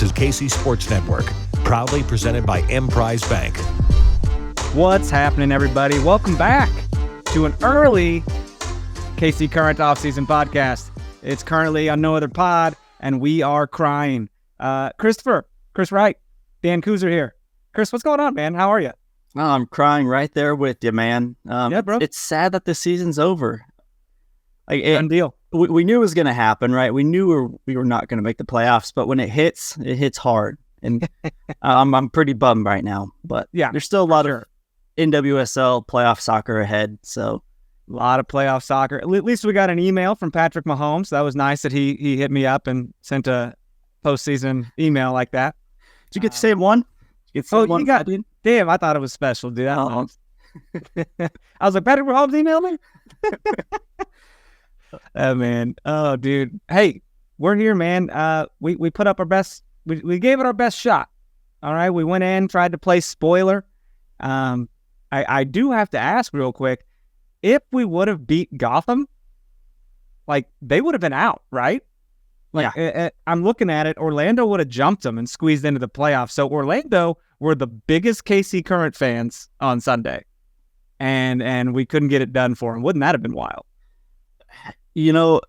This is KC Sports Network, proudly presented by Emprise Bank. What's happening, everybody? Welcome back to an early KC Current Offseason podcast. It's currently on no other pod, and we are crying. Chris Wright, Dan Kooser here. Chris, what's going on, man? How are you? Oh, I'm crying right there with you, man. Yeah, bro. It's sad that the season's over. Done deal. We knew it was going to happen, right? We knew we were not going to make the playoffs, but when it hits hard. And I'm pretty bummed right now. But yeah, there's still a lot of NWSL playoff soccer ahead. So a lot of playoff soccer. At least we got an email from Patrick Mahomes. That was nice that he hit me up and sent a postseason email like that. Did you get to say one? You got. Damn, I thought it was special, dude. I was like, Patrick Mahomes emailed me? Oh, man. Oh, dude. Hey, we're here, man. We put up our best. We gave it our best shot. All right. We went in, tried to play spoiler. I do have to ask real quick, if we would have beat Gotham, like, they would have been out, right? Like, yeah. I'm looking at it. Orlando would have jumped them and squeezed into the playoffs. So Orlando were the biggest KC Current fans on Sunday, and we couldn't get it done for them. Wouldn't that have been wild? You know,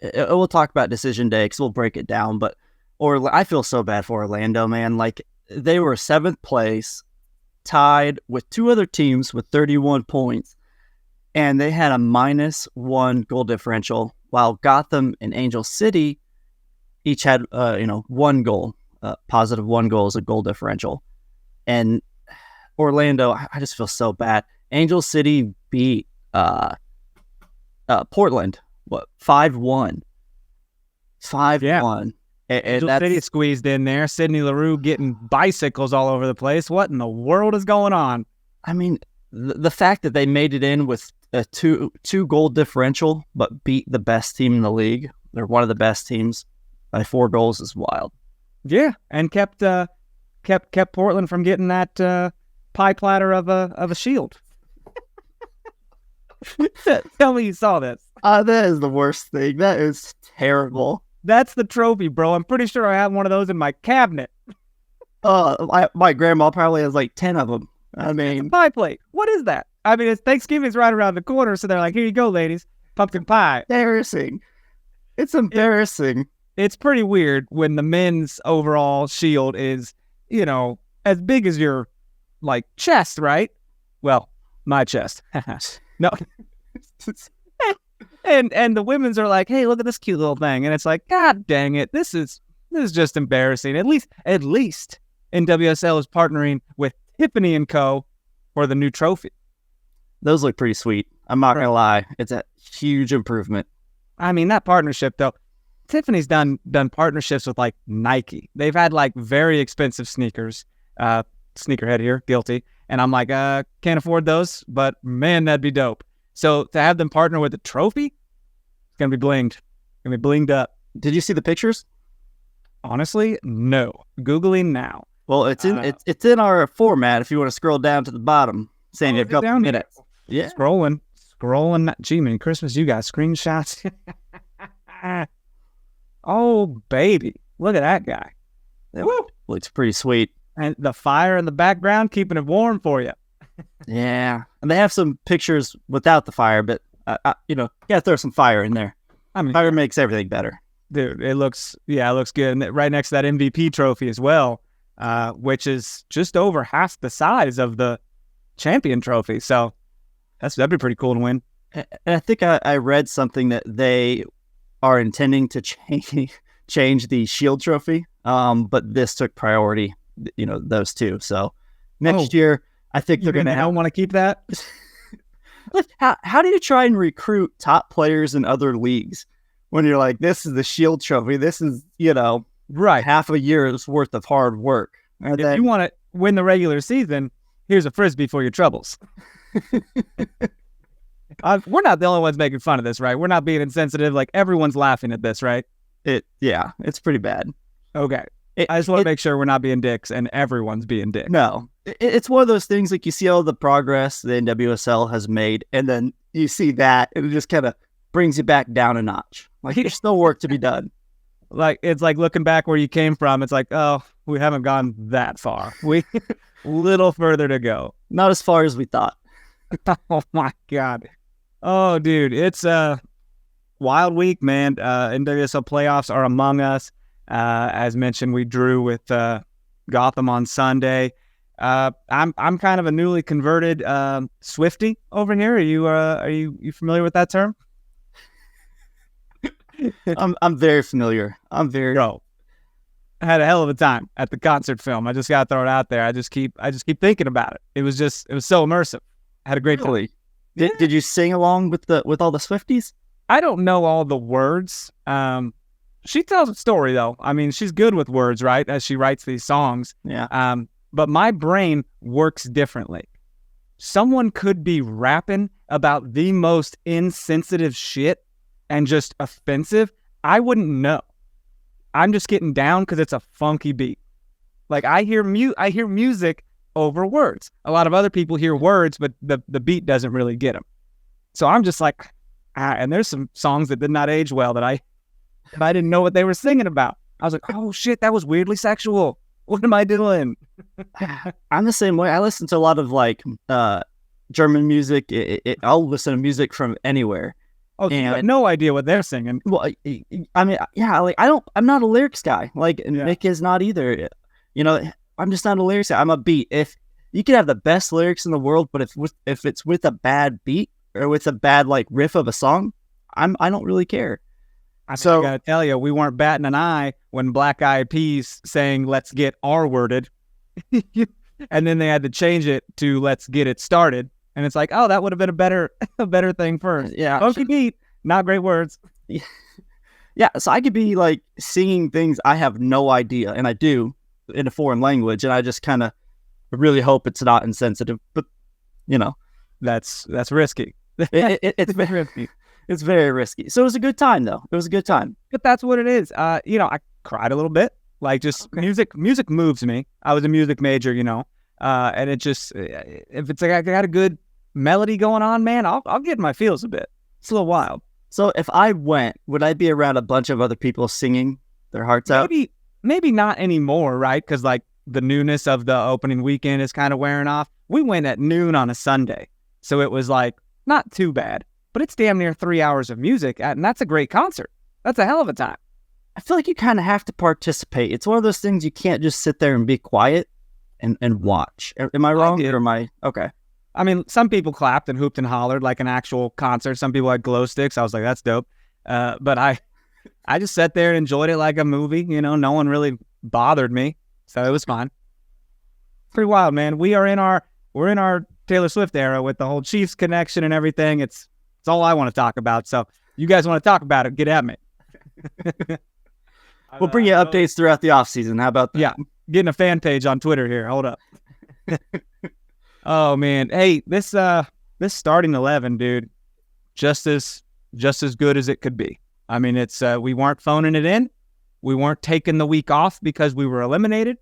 we'll talk about decision day because we'll break it down. But I feel so bad for Orlando, man. Like, they were 7th place, tied with 2 other teams with 31 points, and they had a -1 goal differential, while Gotham and Angel City each had, 1 goal, positive 1 goal is a goal differential. And Orlando, I just feel so bad. Angel City beat Portland, 5-1. 5-1. Yeah. And Angel City squeezed in there. Sidney LaRue getting bicycles all over the place. What in the world is going on? I mean, the fact that they made it in with a two goal differential, but beat the best team in the league. They're one of the best teams by 4 goals is wild. Yeah, and kept Portland from getting that pie platter of a shield. Tell me you saw this. That is the worst thing. That is terrible. That's the trophy, bro. I'm pretty sure I have one of those in my cabinet. My grandma probably has like 10 of them. I mean, it's a pie plate. What is that? I mean, it's Thanksgiving's right around the corner, so they're like, "Here you go, ladies, pumpkin pie." Embarrassing. It's embarrassing. It's pretty weird when the men's overall shield is, as big as your like chest, right? Well, my chest. No. And the women's are like, "Hey, look at this cute little thing," and it's like, God dang it, this is just embarrassing. At least NWSL is partnering with Tiffany & Co. for the new trophy. Those look pretty sweet. I'm not gonna lie, it's a huge improvement. I mean, that partnership though, Tiffany's done partnerships with like Nike. They've had like very expensive sneakers. Sneakerhead here, guilty. And I'm like, can't afford those, but man, that'd be dope. So to have them partner with a trophy, it's gonna be blinged. Gonna be blinged up. Did you see the pictures? Honestly, no. Googling now. Well, it's in our format. If you want to scroll down to the bottom, saying you have a couple minutes. Yeah, scrolling. Gee, man, Christmas, you got screenshots. Oh baby, look at that guy. Looks pretty sweet. And the fire in the background, keeping it warm for you. Yeah, and they have some pictures without the fire, but gotta throw some fire in there. I mean, fire makes everything better, dude. It looks good, and right next to that MVP trophy as well, which is just over half the size of the champion trophy. So that'd be pretty cool to win. And I think I read something that they are intending to change the Shield trophy, but this took priority. Those two. So next year, I think they're going to want to keep that. How do you try and recruit top players in other leagues when you're like, this is the Shield trophy? This is, right, half a year's worth of hard work. And if you want to win the regular season, here's a Frisbee for your troubles. We're not the only ones making fun of this, right? We're not being insensitive. Like, everyone's laughing at this, right? It's pretty bad. Okay. I just want to make sure we're not being dicks and everyone's being dicks. No. It's one of those things, like, you see all the progress the NWSL has made, and then you see that, and it just kind of brings you back down a notch. Like, there's still work to be done. Like, it's like looking back where you came from. It's like, oh, we haven't gone that far. We little further to go. Not as far as we thought. Oh my God. Oh, dude, it's a wild week, man. NWSL playoffs are among us. As mentioned, we drew with Gotham on Sunday. I'm kind of a newly converted Swiftie over here. Are you familiar with that term? I'm very familiar. Bro, I had a hell of a time at the concert film. I just got to throw it out there. I just keep thinking about it. It was so immersive. I had a great time. Did you sing along with all the Swifties? I don't know all the words. She tells a story though. I mean, she's good with words, right? As she writes these songs. Yeah. But my brain works differently. Someone could be rapping about the most insensitive shit and just offensive. I wouldn't know. I'm just getting down because it's a funky beat. Like I hear music over words. A lot of other people hear words, but the beat doesn't really get them. So I'm just like, and there's some songs that did not age well that I didn't know what they were singing about. I was like, oh shit, that was weirdly sexual. What am I doing? I'm the same way. I listen to a lot of like German music. I'll listen to music from anywhere. Oh, so you have no idea what they're singing. Well, I mean, yeah, like I'm not a lyrics guy. Like Nick is not either. You know, I'm just not a lyrics guy. I'm a beat. If you could have the best lyrics in the world, but if it's with a bad beat or with a bad like riff of a song, I don't really care. I gotta tell you, we weren't batting an eye when Black Eyed Peas sang "Let's Get R-worded," and then they had to change it to "Let's Get It Started," and it's like, oh, that would have been a better thing first. Yeah, funky beat, not great words. Yeah, so I could be like singing things I have no idea, and I do in a foreign language, and I just kind of really hope it's not insensitive. But you know, that's risky. It's very risky. It's very risky. So it was a good time, though. It was a good time. But that's what it is. I cried a little bit. Like, just music moves me. I was a music major, and it just, if it's like I got a good melody going on, man, I'll get in my feels a bit. It's a little wild. So if I went, would I be around a bunch of other people singing their hearts out? Maybe not anymore, right? Because like the newness of the opening weekend is kind of wearing off. We went at noon on a Sunday, so it was like not too bad. But it's damn near 3 hours of music, and that's a great concert. That's a hell of a time. I feel like you kind of have to participate. It's one of those things you can't just sit there and be quiet and watch. Am I wrong? Or am I okay? I mean, some people clapped and hooped and hollered like an actual concert. Some people had glow sticks. I was like, that's dope. But I just sat there and enjoyed it like a movie. No one really bothered me, so it was fun. Pretty wild, man. We're in our Taylor Swift era with the whole Chiefs connection and everything. It's all I want to talk about. So you guys want to talk about it, get at me. We'll bring you updates throughout the offseason. How about that? Yeah, getting a fan page on Twitter here. Hold up. Oh, man. Hey, this starting 11, dude, just as good as it could be. I mean, it's we weren't phoning it in. We weren't taking the week off because we were eliminated.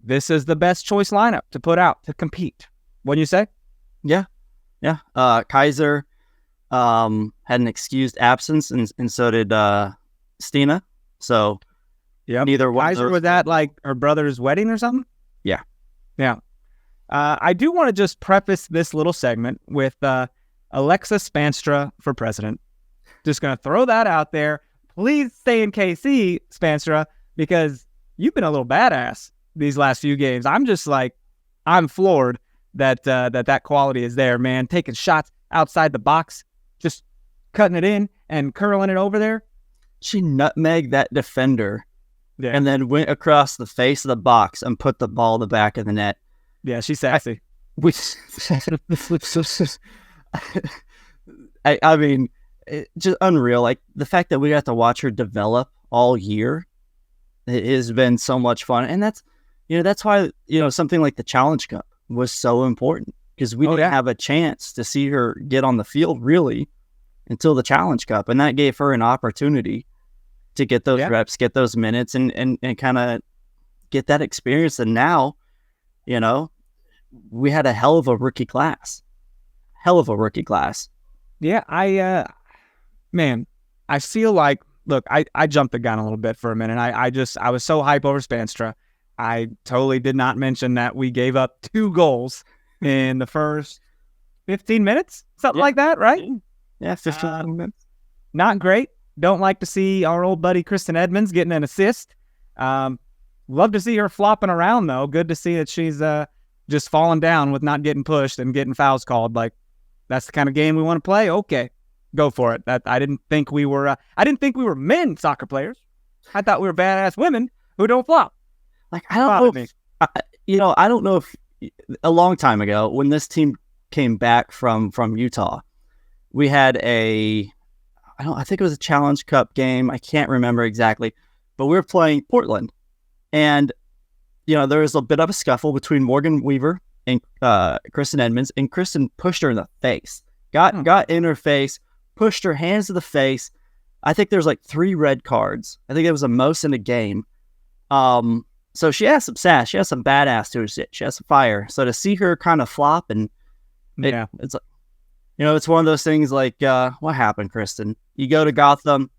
This is the best choice lineup to put out to compete. Wouldn't you say? Yeah. Kaiser had an excused absence, and so did Stina. So neither one. Kaiser was at like her brother's wedding or something. Yeah. I do want to just preface this little segment with Alexa Spanstra for president. Just gonna throw that out there. Please stay in KC, Spanstra, because you've been a little badass these last few games. I'm just like, I'm floored that quality is there, man. Taking shots outside the box, just cutting it in and curling it over there. She nutmegged that defender and then went across the face of the box and put the ball in the back of the net. Yeah, she's sassy. I mean, just unreal. Like the fact that we got to watch her develop all year, it has been so much fun. And that's why, something like the Challenge Cup was so important, because we didn't have a chance to see her get on the field really until the Challenge Cup. And that gave her an opportunity to get those reps, get those minutes and kind of get that experience. And now, we had a hell of a rookie class. Yeah, I feel like look, I jumped the gun a little bit for a minute. I was so hype over Spanstra. I totally did not mention that we gave up 2 goals in the first 15 minutes, something like that, right? Yeah, 15 minutes. Not great. Don't like to see our old buddy Kristen Edmonds getting an assist. Love to see her flopping around, though. Good to see that she's just falling down with not getting pushed and getting fouls called. Like, that's the kind of game we want to play. Okay, go for it. I didn't think we were men soccer players. I thought we were badass women who don't flop. Like, I don't know. I don't know if a long time ago when this team came back from Utah, we had I think it was a Challenge Cup game. I can't remember exactly, but we were playing Portland, and there was a bit of a scuffle between Morgan Weaver and Kristen Edmonds, and Kristen pushed her in the face. Got in her face, pushed her hands to the face. I think there was like 3 red cards. I think it was the most in a game. So she has some sass. She has some badass to her. She has some fire. So to see her kind of flop it's like, it's one of those things like, what happened, Kristen? You go to Gotham.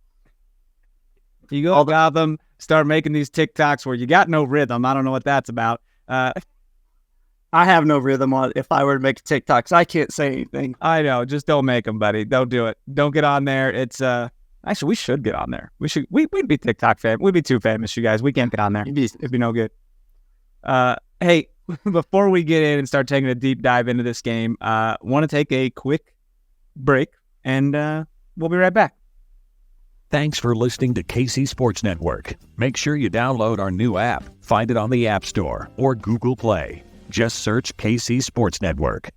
Start making these TikToks where you got no rhythm. I don't know what that's about. I have no rhythm on if I were to make a TikTok, so I can't say anything. I know. Just don't make them, buddy. Don't do it. Don't get on there. It's, actually, we should get on there. We'd be TikTok famous. We'd be too famous, you guys. We can't get on there. It'd be no good. Hey, before we get in and start taking a deep dive into this game, want to take a quick break, and we'll be right back. Thanks for listening to KC Sports Network. Make sure you download our new app. Find it on the App Store or Google Play. Just search KC Sports Network.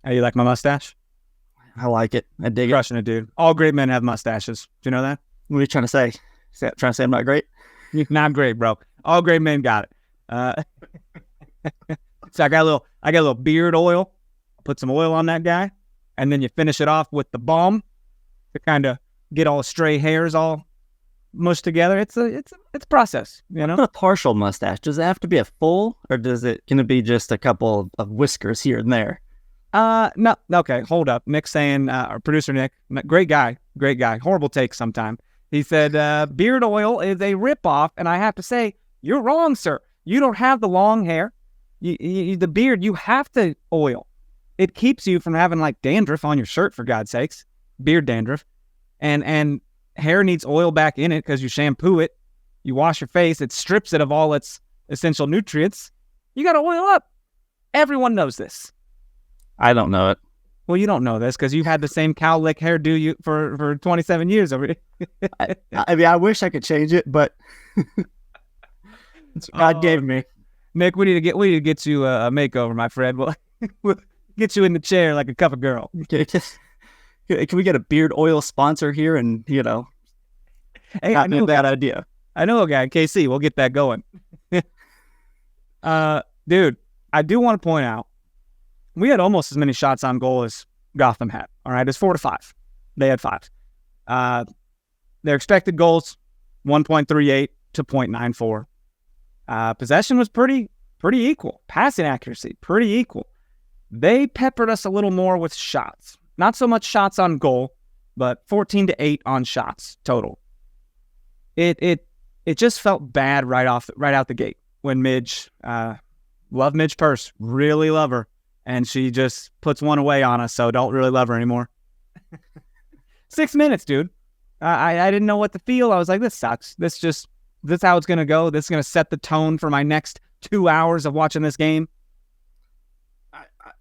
Hey, you like my mustache? I like it. I dig it. Crushing it, dude. All great men have mustaches. Do you know that? What are you trying to say? Trying to say I'm not great? Not great, bro. All great men got it. So I got a little beard oil. Put some oil on that guy, and then you finish it off with the balm to kind of get all the stray hairs all mushed together. It's a process, What a partial mustache. Does it have to be a full, or can it be just a couple of whiskers here and there? No. Okay, hold up. Nick's saying, our producer Nick, great guy. Horrible take sometime. He said, beard oil is a ripoff, and I have to say, you're wrong, sir. You don't have the long hair. The beard, you have to oil. It keeps you from having like dandruff on your shirt, for God's sakes. Beard dandruff. And hair needs oil back in it because you shampoo it. You wash your face. It strips it of all its essential nutrients. You got to oil up. Everyone knows this. I don't know it. Well, you don't know this because you've had the same cowlick hairdo for 27 years over here. I wish I could change it, but God gave me. Nick, we need to get you a makeover, my friend. We'll get you in the chair like a cover girl. Can we get a beard oil sponsor here? And hey, not a bad idea. I know a guy in KC. We'll get that going. Dude, I do want to point out we had almost as many shots on goal as Gotham had. All right, it's 4-5. They had 5. Their expected goals 1.38 to 0.94. Possession was pretty equal. Passing accuracy pretty equal. They peppered us a little more with shots. Not so much shots on goal, but 14-8 on shots total. It just felt bad right out the gate when Midge, love Midge Purse, really love her, and she just puts one away on us, so don't really love her anymore. 6 minutes, dude. I didn't know what to feel. I was like, this sucks. This how it's gonna go. This is gonna set the tone for my next 2 hours of watching this game.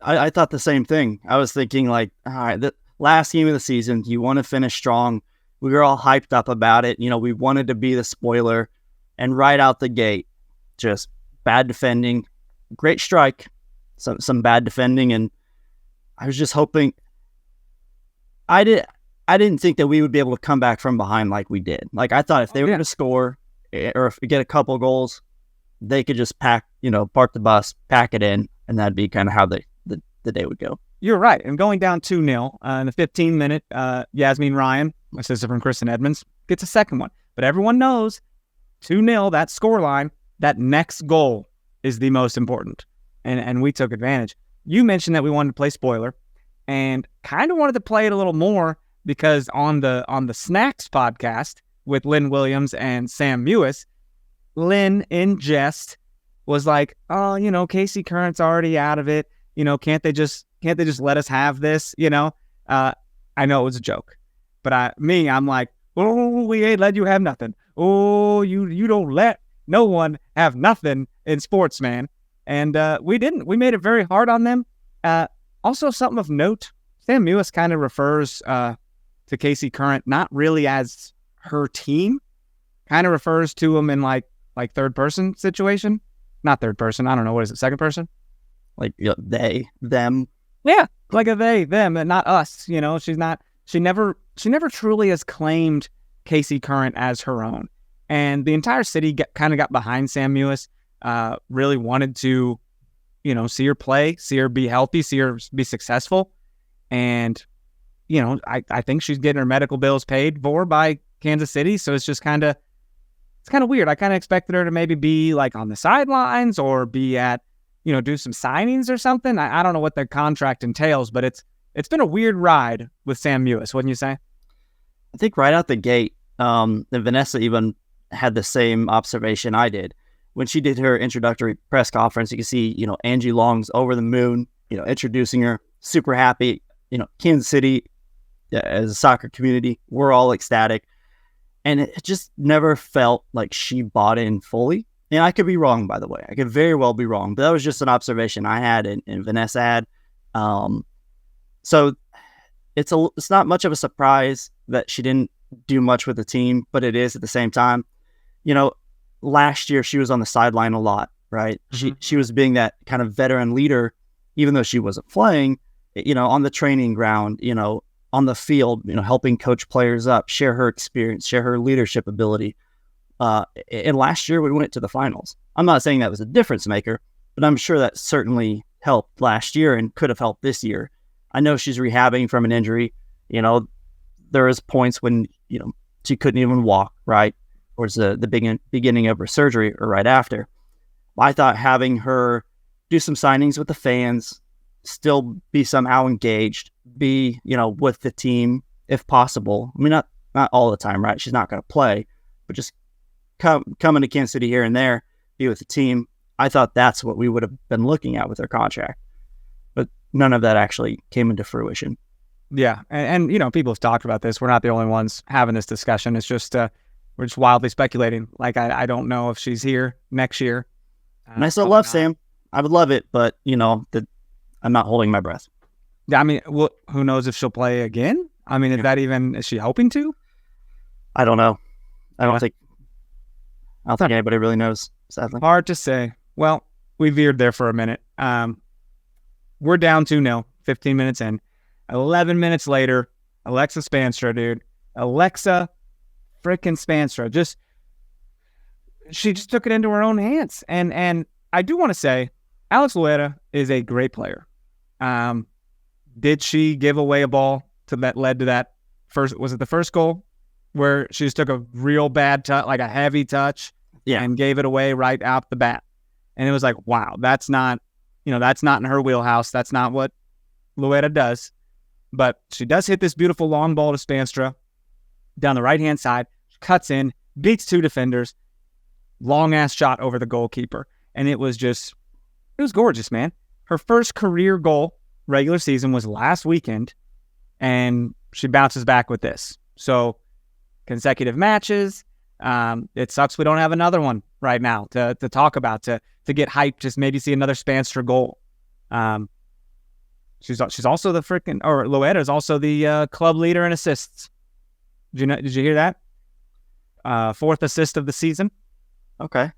I thought the same thing. I was thinking like, all right, the last game of the season, you want to finish strong. We were all hyped up about it. We wanted to be the spoiler, and right out the gate, just bad defending, great strike, some bad defending, and I was just hoping. I didn't think that we would be able to come back from behind like we did. Like I thought if they were going to score or if we get a couple goals, they could just park the bus, pack it in, and that'd be kind of how the day would go. You're right. And going down 2-0 in the 15th minute, Yasmin Ryan, my sister from Chris and Edmonds, gets a second one. But everyone knows 2-0, that scoreline, that next goal is the most important. And we took advantage. You mentioned that we wanted to play spoiler and kind of wanted to play it a little more because on the Snacks podcast with Lynn Williams and Sam Mewis, Lynn in jest was like, "Oh, Casey Current's already out of it. Can't they just let us have this? I know it was a joke, but I'm like, oh, we ain't let you have nothing. Oh, you don't let no one have nothing in sports, man. And we didn't. We made it very hard on them. Also, something of note, Sam Mewis kind of refers to Casey Current not really as her team, kind of refers to him in like third person situation. Not third person. I don't know. What is it? Second person? Like they, them. Yeah, like a they, them, and not us. She never truly has claimed Casey Current as her own. And the entire city kind of got behind Sam Mewis, really wanted to, see her play, see her be healthy, see her be successful. And, I think she's getting her medical bills paid for by Kansas City. So it's kind of weird. I kind of expected her to maybe be like on the sidelines or be at, do some signings or something. I don't know what the contract entails, but it's been a weird ride with Sam Mewis, wouldn't you say? I think right out the gate, and Vanessa even had the same observation I did. When she did her introductory press conference, you can see, Angie Long's over the moon, introducing her, super happy. Kansas City, as a soccer community, we're all ecstatic. And it just never felt like she bought in fully. And I could be wrong, by the way. I could very well be wrong. But that was just an observation I had and Vanessa had. So it's not much of a surprise that she didn't do much with the team, but it is at the same time. Last year she was on the sideline a lot, right? Mm-hmm. She was being that kind of veteran leader, even though she wasn't playing, on the training ground, on the field, helping coach players up, share her experience, share her leadership ability. And last year we went to the finals. I'm not saying that was a difference maker, but I'm sure that certainly helped last year and could have helped this year. I know she's rehabbing from an injury. There is points when, she couldn't even walk, right? Towards the beginning of her surgery or right after. I thought having her do some signings with the fans, still be somehow engaged, be, with the team if possible. I mean, not all the time, right? She's not going to play, but just coming to Kansas City here and there, be with the team. I thought that's what we would have been looking at with her contract, but none of that actually came into fruition. Yeah. And people have talked about this. We're not the only ones having this discussion. It's just, we're just wildly speculating. Like, I don't know if she's here next year. And I still love Sam. I would love it, but I'm not holding my breath. Yeah. I mean, who knows if she'll play again? I mean, is she hoping to? I don't know. I don't think anybody really knows, sadly. Hard to say. Well, we veered there for a minute. We're down 2-0, 15 minutes in. 11 minutes later, Alexa Spanstra, dude. Alexa freaking Spanstra. She just took it into her own hands. And I do want to say, Alex Loera is a great player. Did she give away a ball that led to that first? Was it the first goal where she just took a real bad touch, like a heavy touch, and gave it away right out the bat? And it was like, wow, that's not in her wheelhouse. That's not what Loera does. But she does hit this beautiful long ball to Spanstra down the right-hand side, cuts in, beats two defenders, long-ass shot over the goalkeeper. And it was gorgeous, man. Her first career goal regular season was last weekend, and she bounces back with this. So consecutive matches. It sucks we don't have another one right now to talk about, to get hyped, just maybe see another Spanstra goal. She's also Loera is also the club leader in assists. Did you hear that? Fourth assist of the season. Okay.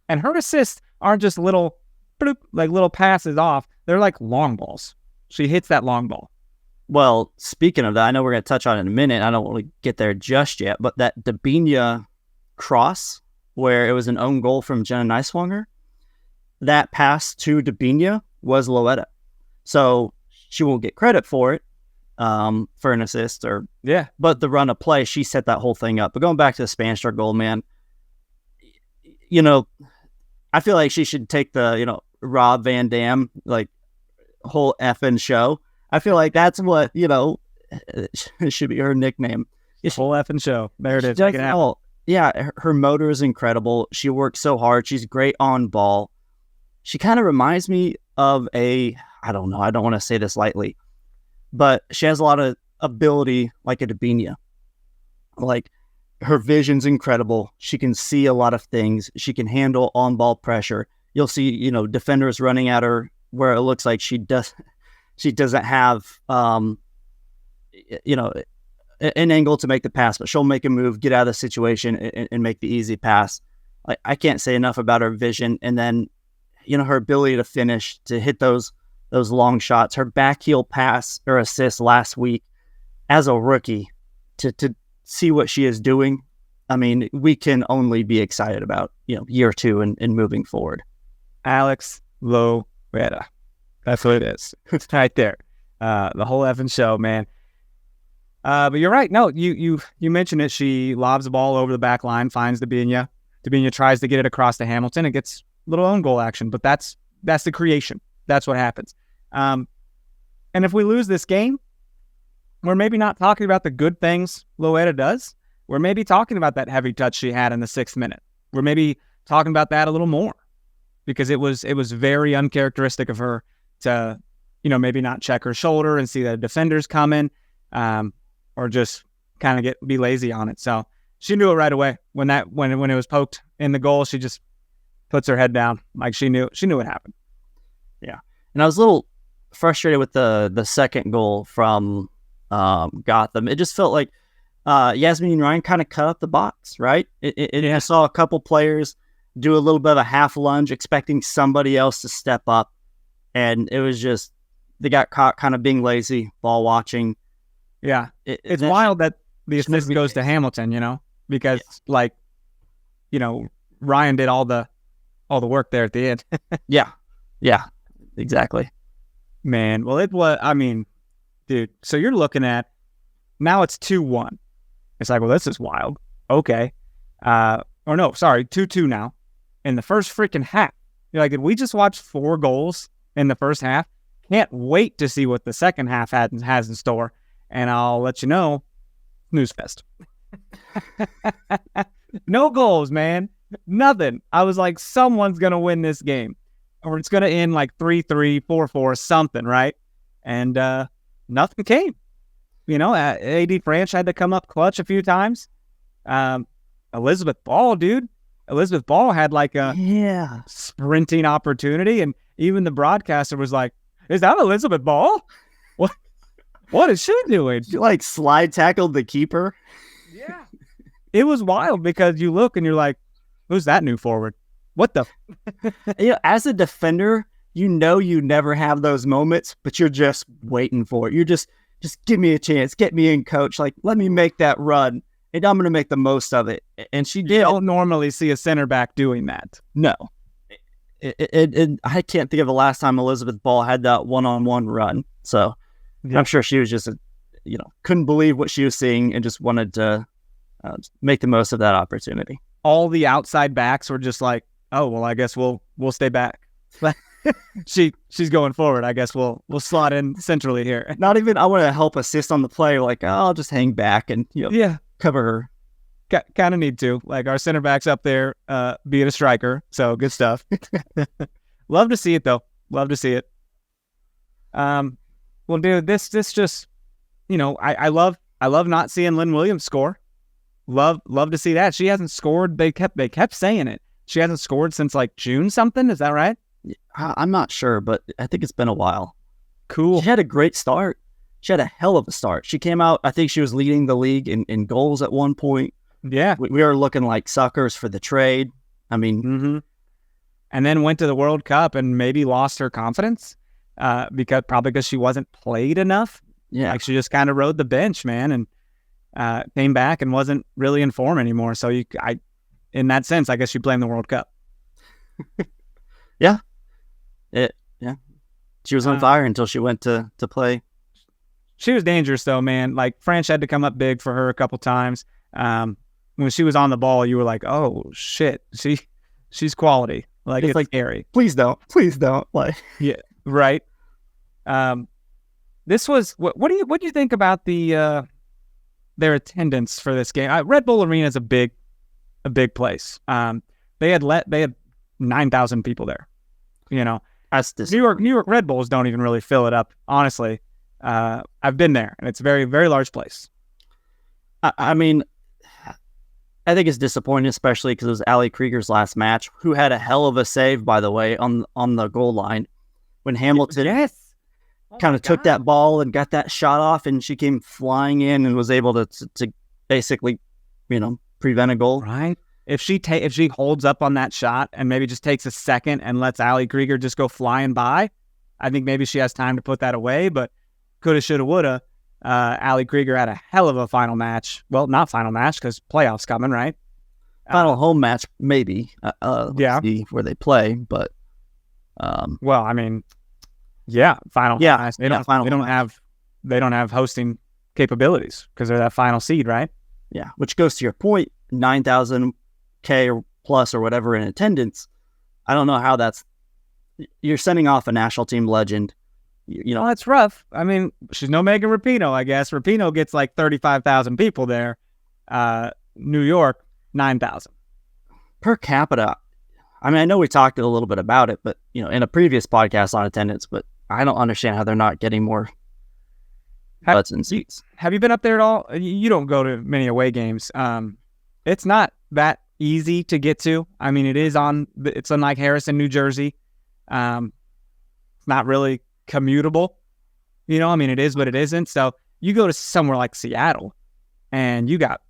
And her assists aren't just little bloop, like little passes off. They're like long balls. She hits that long ball. Well, speaking of that, I know we're going to touch on it in a minute. I don't want to get there just yet, but that Dabinia cross where it was an own goal from Jenna Neiswanger, that pass to Dabinia was Loera. So she won't get credit for it, for an assist but the run of play, she set that whole thing up. But going back to the Spanstra goal, man, I feel like she should take the, Rob Van Dam, like, whole effing show. I feel like that's what, It should be her nickname. Whole effing show. There it is. Her motor is incredible. She works so hard. She's great on ball. She kind of reminds me of I don't know, I don't want to say this lightly, but she has a lot of ability like a Dabinia. Like, her vision's incredible. She can see a lot of things. She can handle on-ball pressure. You'll see, defenders running at her where it looks like she doesn't have, an angle to make the pass, but she'll make a move, get out of the situation, and make the easy pass. I can't say enough about her vision. And then, her ability to finish, to hit those long shots. Her back heel pass or assist last week as a rookie, to see what she is doing. I mean, we can only be excited about, year 2 and moving forward. Alex Loera. That's what it is. It's right there. The whole effing show, man. But you're right. No, you mentioned it. She lobs the ball over the back line, finds Dabinia. Dabinia tries to get it across to Hamilton. It gets little own goal action, but that's the creation. That's what happens. And if we lose this game, we're maybe not talking about the good things Loera does. We're maybe talking about that heavy touch she had in the 6th minute. We're maybe talking about that a little more, because it was very uncharacteristic of her to, maybe not check her shoulder and see the defenders coming, or just kind of be lazy on it. So she knew it right away when it was poked in the goal. She just puts her head down, like she knew what happened. Yeah, and I was a little frustrated with the second goal from Gotham. It just felt like Yasmin Ryan kind of cut up the box, right? I saw a couple players do a little bit of a half lunge, expecting somebody else to step up, and it was just they got caught kind of being lazy, ball watching. Yeah, it's wild that the assist goes to Hamilton, because Ryan did all the work there at the end. Yeah, exactly. Man, well, it was. I mean, dude. So you're looking at now it's 2-1. It's like, well, this is wild. Okay, or no, sorry, 2-2 now. In the first freaking half, you're like, did we just watch 4 goals in the first half? Can't wait to see what the second half has in store. And I'll let you know, snooze fest. No goals, man. Nothing. I was like, someone's going to win this game. Or it's going to end like 3-3, 4-4, something, right? And nothing came. AD Branch had to come up clutch a few times. Elizabeth Ball, dude. Elizabeth Ball had like a sprinting opportunity. And even the broadcaster was like, is that Elizabeth Ball? What is she doing? She like slide tackled the keeper. Yeah. It was wild because you look and you're like, who's that new forward? What the? As a defender, you never have those moments, but you're just waiting for it. You're just give me a chance. Get me in, coach. Like, let me make that run, and I'm going to make the most of it. And she did. You don't normally see a center back doing that. No. I can't think of the last time Elizabeth Ball had that one-on-one run. So I'm sure she was just, couldn't believe what she was seeing and just wanted to make the most of that opportunity. All the outside backs were just like, oh, well, I guess we'll stay back. She's going forward. I guess we'll slot in centrally here. Not even I want to help assist on the play. Like, I'll just hang back and cover her. Kind of need to. Like, our center back's up there being a striker. So good stuff. Love to see it though. Love to see it. Well, dude, this just, I love not seeing Lynn Williams score. Love to see that. She hasn't scored. They kept saying it. She hasn't scored since like June something. Is that right? I'm not sure, but I think it's been a while. Cool. She had a great start. She had a hell of a start. She came out, I think she was leading the league in goals at one point. Yeah. We were looking like suckers for the trade. I mean. And then went to the World Cup and maybe lost her confidence because she wasn't played enough. Yeah. Like, she just kind of rode the bench, man, and came back and wasn't really in form anymore. So in that sense, I guess you blame the World Cup. Yeah. She was on fire until she went to play. She was dangerous though, man. Like, French had to come up big for her a couple times. When she was on the ball, you were like, oh shit, she's quality. Like, it's like scary. Please don't. Like, yeah, right. This was what do you think about their attendance for this game? Red Bull Arena is a big place. They had 9,000 people there. You know, New York Red Bulls don't even really fill it up. Honestly, I've been there, and it's a very, very large place. I mean, I think it's disappointing, especially because it was Ali Krieger's last match, who had a hell of a save, by the way, on the goal line when Hamilton kind of took that ball and got that shot off, and she came flying in and was able to basically, prevent a goal. Right. If she holds up on that shot and maybe just takes a second and lets Ali Krieger just go flying by, I think maybe she has time to put that away. But coulda, shoulda, woulda. Ali Krieger had a hell of a final match. Well, not final match because playoffs coming, right? Final home match, maybe. Let's see where they play, but well, I mean, final. Yeah, they don't have hosting capabilities because they're that final seed, right? Yeah, which goes to your point, 9,000 K or plus or whatever in attendance. I don't know how you're sending off a national team legend. Well, that's rough. I mean, she's no Megan Rapinoe, I guess. Rapinoe gets like 35,000 people there. New York, 9,000 per capita. I mean, I know we talked a little bit about it, but in a previous podcast on attendance, but I don't understand how they're not getting more butts and seats. Have you been up there at all? You don't go to many away games. It's not that easy to get to. I mean, it's unlike Harrison, New Jersey. It's not really commutable. I mean, it is, but it isn't. So you go to somewhere like Seattle and you got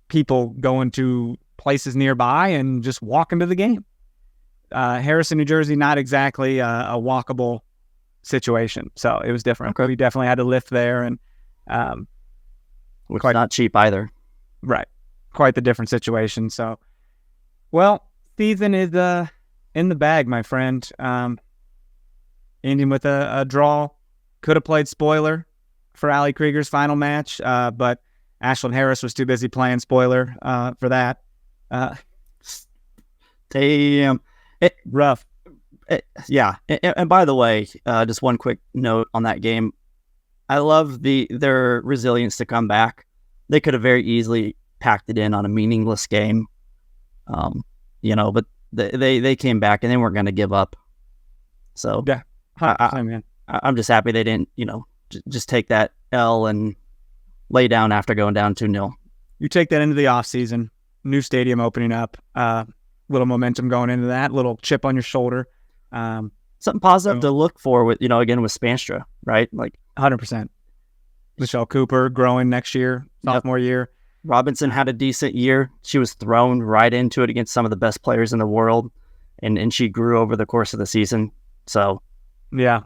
people going to places nearby and just walking to the game. Harrison, New Jersey, not exactly a walkable situation. So it was different. Okay. We definitely had to lift there, and which is not cheap either. Right. Quite the different situation. So, well, season is in the bag, my friend. Ending with a draw. Could have played spoiler for Ali Krieger's final match, but Ashlyn Harris was too busy playing spoiler for that. Damn. Rough. Yeah. And by the way, just one quick note on that game. I love their resilience to come back. They could have very easily packed it in on a meaningless game, but they came back and they weren't going to give up. So yeah, I'm just happy they didn't, just take that L and lay down after going down 2-0. You take that into the offseason, new stadium opening up, little momentum going into that, little chip on your shoulder. Something positive to look for with, again, with Spanstra, right? Like 100%. Michelle Cooper growing next year, sophomore year. Robinson had a decent year. She was thrown right into it against some of the best players in the world, and she grew over the course of the season. So, yeah.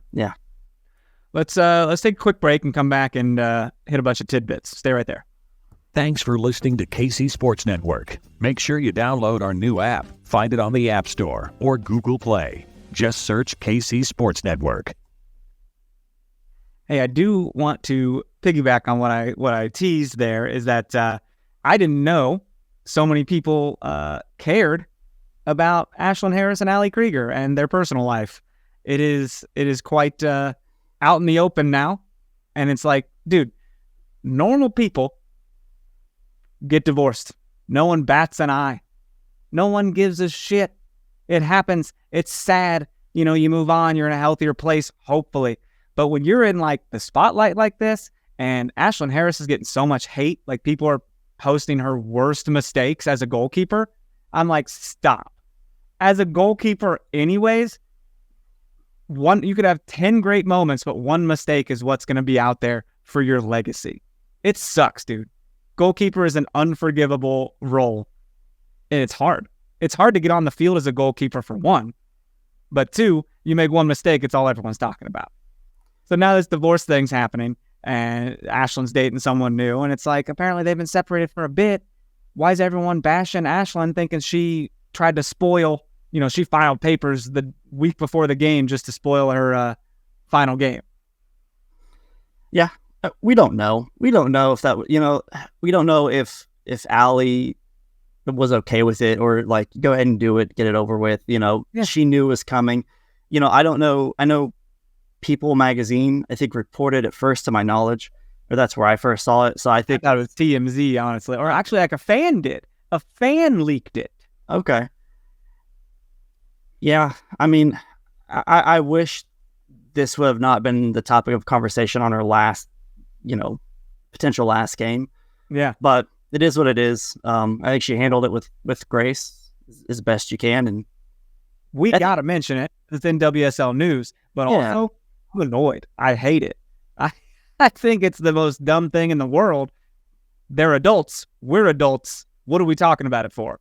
Let's take a quick break and come back and hit a bunch of tidbits. Stay right there. Thanks for listening to KC Sports Network. Make sure you download our new app. Find it on the App Store or Google Play. Just search KC Sports Network. Hey, I do want to piggyback on what I teased there is that I didn't know so many people cared about Ashlyn Harris and Ali Krieger and their personal life. It is quite out in the open now, and it's like, dude, normal people get divorced. No one bats an eye. No one gives a shit. It happens. It's sad. You move on. You're in a healthier place, hopefully. But when you're in like the spotlight like this, and Ashlyn Harris is getting so much hate, like people are posting her worst mistakes as a goalkeeper, I'm like, stop. As a goalkeeper anyways, you could have 10 great moments, but one mistake is what's going to be out there for your legacy. It sucks, dude. Goalkeeper is an unforgivable role, and it's hard. It's hard to get on the field as a goalkeeper, for one. But two, you make one mistake, it's all everyone's talking about. So now this divorce thing's happening, and Ashlyn's dating someone new, and it's like, apparently they've been separated for a bit. Why is everyone bashing Ashlyn, thinking she tried to spoil, she filed papers the week before the game just to spoil her final game? Yeah, we don't know. We don't know if that, we don't know if Ali was okay with it, or like, go ahead and do it, get it over with. She knew it was coming. I don't know. I know People magazine, I think, reported it first to my knowledge, or that's where I first saw it. So I think I thought it was TMZ, honestly, or actually like a fan did. A fan leaked it. Okay. Yeah, I mean, I wish this would have not been the topic of conversation on our last, potential last game. Yeah. But it is what it is. I think she handled it with grace as best you can. And we got to mention it. It's NWSL news, but also I'm annoyed. I hate it. I think it's the most dumb thing in the world. They're adults. We're adults. What are we talking about it for?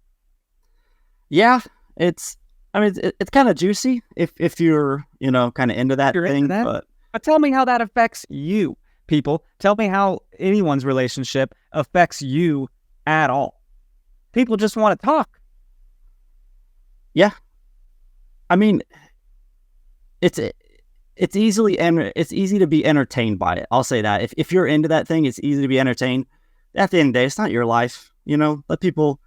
Yeah, it's kind of juicy if you're, kind of into that thing. Into that? But tell me how that affects you, people. Tell me how anyone's relationship affects you at all. People just want to talk. Yeah. I mean, it's easy to be entertained by it. I'll say that. If you're into that thing, it's easy to be entertained. At the end of the day, it's not your life. Let people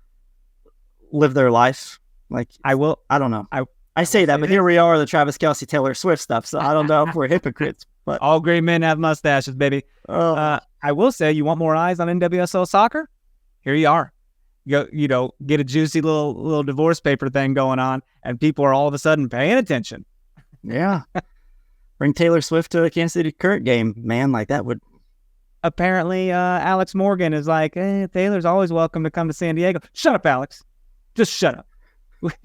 live their life. Like I don't know. I say that, but here we are, the Travis Kelce, Taylor Swift stuff. So I don't know if we're hypocrites. But all great men have mustaches, baby. I will say, you want more eyes on NWSL soccer? Here you are. Go, get a juicy little divorce paper thing going on, and people are all of a sudden paying attention. Yeah. Bring Taylor Swift to a Kansas City Current game, man. Like that would. Apparently, Alex Morgan is like, Taylor's always welcome to come to San Diego. Shut up, Alex. Just shut up.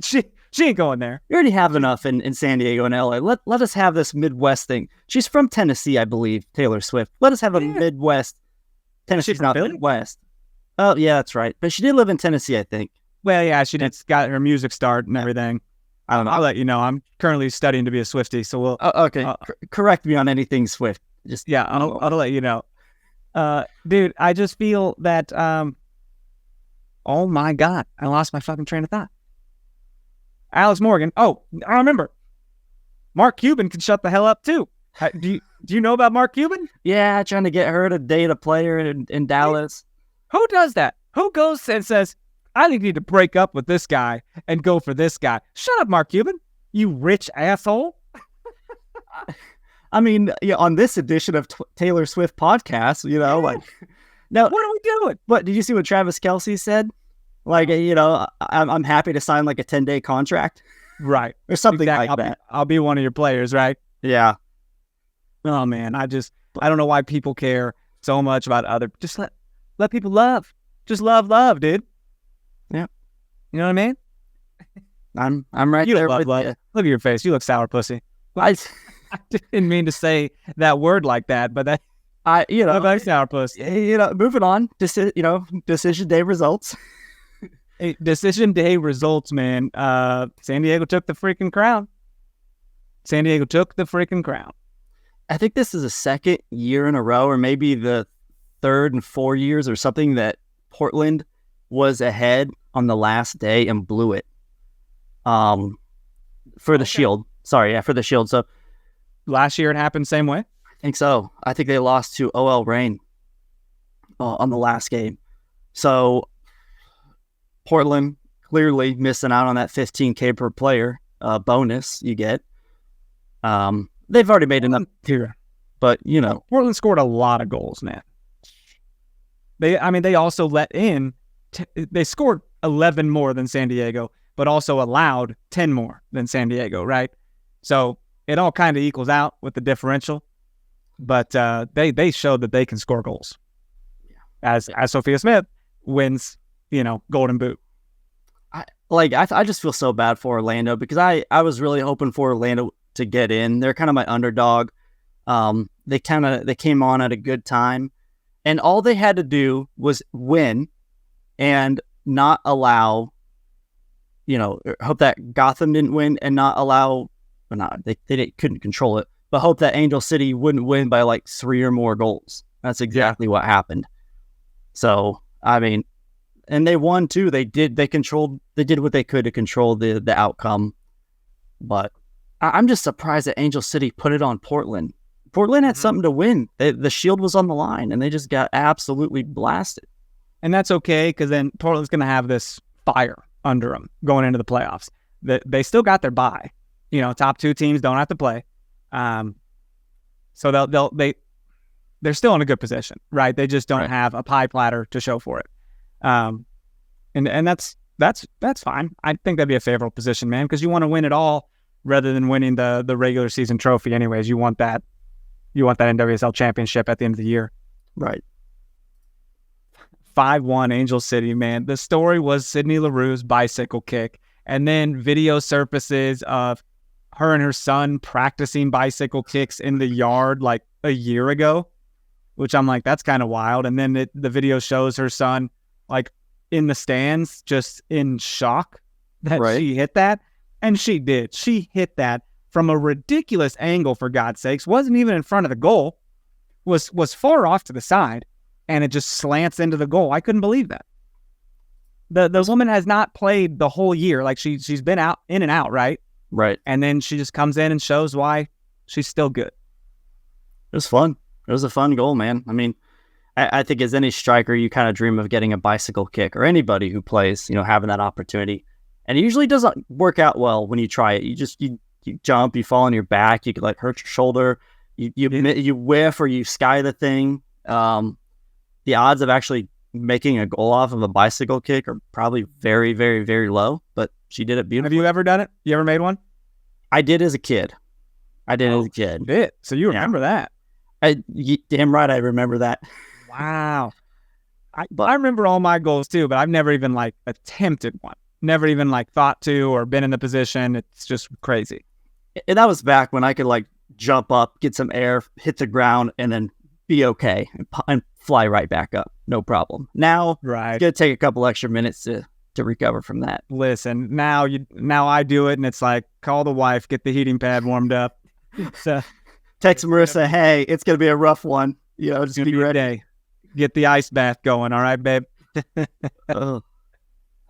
She ain't going there. You already have enough in San Diego and LA. Let us have this Midwest thing. She's from Tennessee, I believe, Taylor Swift. Let us have a Midwest. Tennessee's not Midwest. Oh, yeah, that's right. But she did live in Tennessee, I think. Well, yeah, she did got her music start and everything. I don't know. I'll let you know. I'm currently studying to be a Swiftie, so we'll... okay. Correct me on anything Swift. Just I'll let you know. Dude, I just feel that... oh, my God. I lost my fucking train of thought. Alex Morgan. Oh, I remember. Mark Cuban can shut the hell up, too. Do you know about Mark Cuban? Yeah, trying to get her to date a player in Dallas. Who does that? Who goes and says, I need to break up with this guy and go for this guy? Shut up, Mark Cuban. You rich asshole. I mean, on this edition of Taylor Swift podcast, now what are we doing? What did you see what Travis Kelce said? Like, I'm happy to sign like a 10-day contract, right, or something like that. I'll be one of your players, right? Yeah. Oh man, I don't know why people care so much about other. Just let people love. Just love, dude. Yeah. You know what I mean? I'm right there with you. Look at your face. You look sour pussy. I didn't mean to say that word like that, but that look like sour pussy. Moving on. Decision day results. Hey, decision day results, man. San Diego took the freaking crown. I think this is the second year in a row, or maybe the third and 4 years or something, that Portland was ahead on the last day and blew it. For the Shield. Sorry, for the Shield. So last year it happened same way? I think so. I think they lost to OL Reign on the last game. So Portland clearly missing out on that $15K per player bonus you get. They've already made enough here, but Portland scored a lot of goals, man. They also let in. They scored 11 more than San Diego, but also allowed 10 more than San Diego, right? So it all kind of equals out with the differential. But they showed that they can score goals. As Sophia Smith wins, Golden Boot. I just feel so bad for Orlando, because I was really hoping for Orlando to get in. They're kind of my underdog. They came on at a good time, and all they had to do was win and not allow, hope that Gotham didn't win and not allow, they couldn't control it, but hope that Angel City wouldn't win by like 3 or more goals. That's exactly what happened. So, and they won too. They did what they could to control the outcome. But I'm just surprised that Angel City put it on Portland. Portland had something to win. The Shield was on the line, and they just got absolutely blasted. And that's okay, because then Portland's going to have this fire under them going into the playoffs. They still got their bye. Top 2 teams don't have to play. So they're still in a good position, right? They just don't have a pie platter to show for it. And that's fine. I think that'd be a favorable position, man, because you want to win it all rather than winning the regular season trophy. Anyways, you want that NWSL championship at the end of the year. Right. 5-1 Angel City, man. The story was Sydney Leroux's bicycle kick, and then video surfaces of her and her son practicing bicycle kicks in the yard like a year ago, which I'm like, that's kind of wild. And then the video shows her son like in the stands, just in shock that she hit that. And she did. She hit that from a ridiculous angle, for God's sakes. Wasn't even in front of the goal. Was far off to the side. And it just slants into the goal. I couldn't believe that. The woman has not played the whole year. Like she's been in and out, right? Right. And then she just comes in and shows why she's still good. It was fun. It was a fun goal, man. I mean, I think as any striker, you kind of dream of getting a bicycle kick, or anybody who plays, having that opportunity. And it usually doesn't work out well when you try it. You jump, you fall on your back, you could like hurt your shoulder, you whiff or you sky the thing. The odds of actually making a goal off of a bicycle kick are probably very, very, very low, but she did it beautifully. Have you ever done it? You ever made one? I did as a kid. Did. So you remember that? Damn right I remember that. Wow. I remember all my goals too, but I've never even like attempted one. Never even like thought to or been in the position. It's just crazy. And that was back when I could like jump up, get some air, hit the ground, and then be okay and fly right back up. No problem. Now, it's going to take a couple extra minutes to recover from that. Listen, now I do it, and it's like, call the wife, get the heating pad warmed up. So, text Marissa, hey, it's going to be a rough one. Just be ready. Get the ice bath going, all right, babe?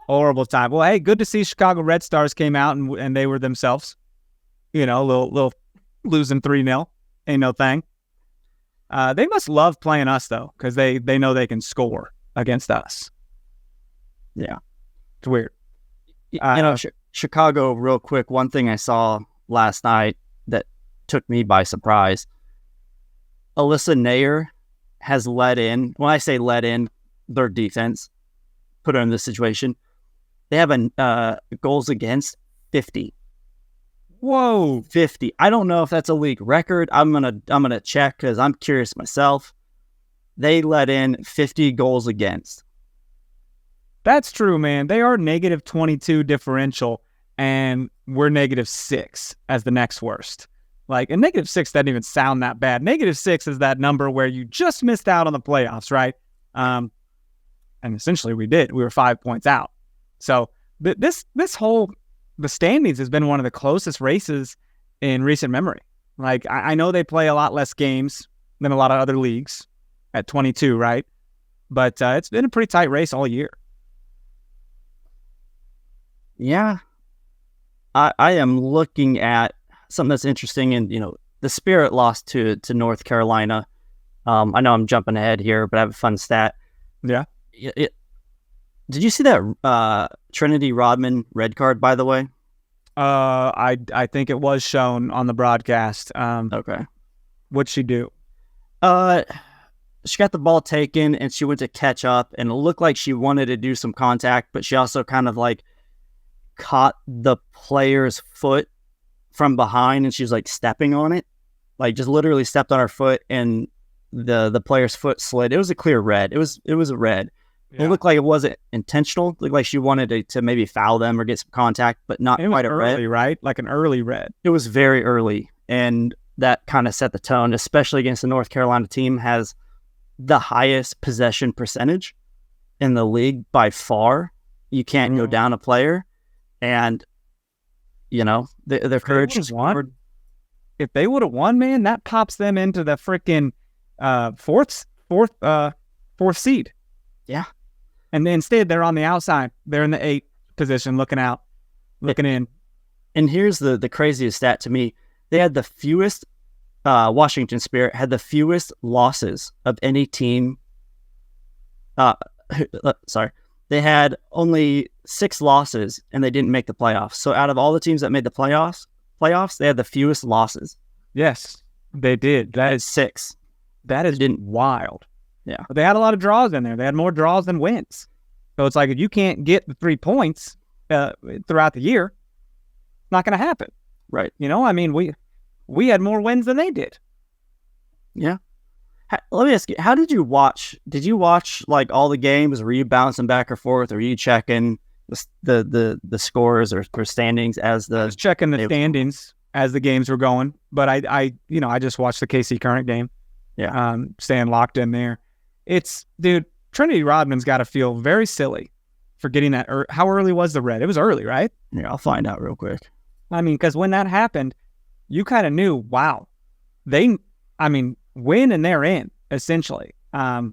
Horrible time. Well, hey, good to see Chicago Red Stars came out and they were themselves. A little losing 3-0. Ain't no thing. They must love playing us, though, because they know they can score against us. Yeah. It's weird. Chicago, real quick, one thing I saw last night that took me by surprise. Alyssa Nair has let in, when I say let in, their defense, put her in this situation. They have a goals against 50. Whoa, 50. I don't know if that's a league record. I'm gonna check because I'm curious myself. They let in 50 goals against. That's true, man. They are negative 22 differential, and we're negative 6 as the next worst. Like, and negative 6 doesn't even sound that bad. Negative 6 is that number where you just missed out on the playoffs, right? And essentially we did. We were 5 points out. So this whole the standings has been one of the closest races in recent memory. Like, I know they play a lot less games than a lot of other leagues at 22, right? But it's been a pretty tight race all year. Yeah. I am looking at something that's interesting. And, the Spirit lost to North Carolina. I know I'm jumping ahead here, but I have a fun stat. Yeah. Did you see that Trinity Rodman red card, by the way? I think it was shown on the broadcast. Okay. What'd she do? She got the ball taken and she went to catch up, and it looked like she wanted to do some contact, but she also kind of like caught the player's foot from behind, and she was like stepping on it, like just literally stepped on her foot, and the player's foot slid. It was a clear red. It was a red. Yeah. It looked like it wasn't intentional. It looked like she wanted to maybe foul them or get some contact, but not quite a red. Right? Like an early red. It was very early, and that kind of set the tone, especially against the North Carolina team has the highest possession percentage in the league by far. You can't go down a player, and their courage is won. If they would have won, man, that pops them into the freaking fourth seed. Yeah. And instead, they're on the outside. They're in the 8th position, looking in. And here's the craziest stat to me. They had the fewest, Washington Spirit had the fewest losses of any team. They had only 6 losses, and they didn't make the playoffs. So out of all the teams that made the playoffs, they had the fewest losses. Yes. They did. That is 6. wild. Yeah. But they had a lot of draws in there. They had more draws than wins. So it's like, if you can't get the 3 points throughout the year, it's not going to happen. Right. You know, I mean, we had more wins than they did. Yeah. Let me ask you, how did you watch? Did you watch like all the games? Were you bouncing back or forth? Or were you checking the scores or standings as I was checking the standings as the games were going, but I just watched the KC Current game. Yeah. Staying locked in there. Dude, Trinity Rodman's got to feel very silly for getting that. How early was the red? It was early, right? Yeah, I'll find out real quick. I mean, because when that happened, you kind of knew, wow, win and they're in, essentially. Other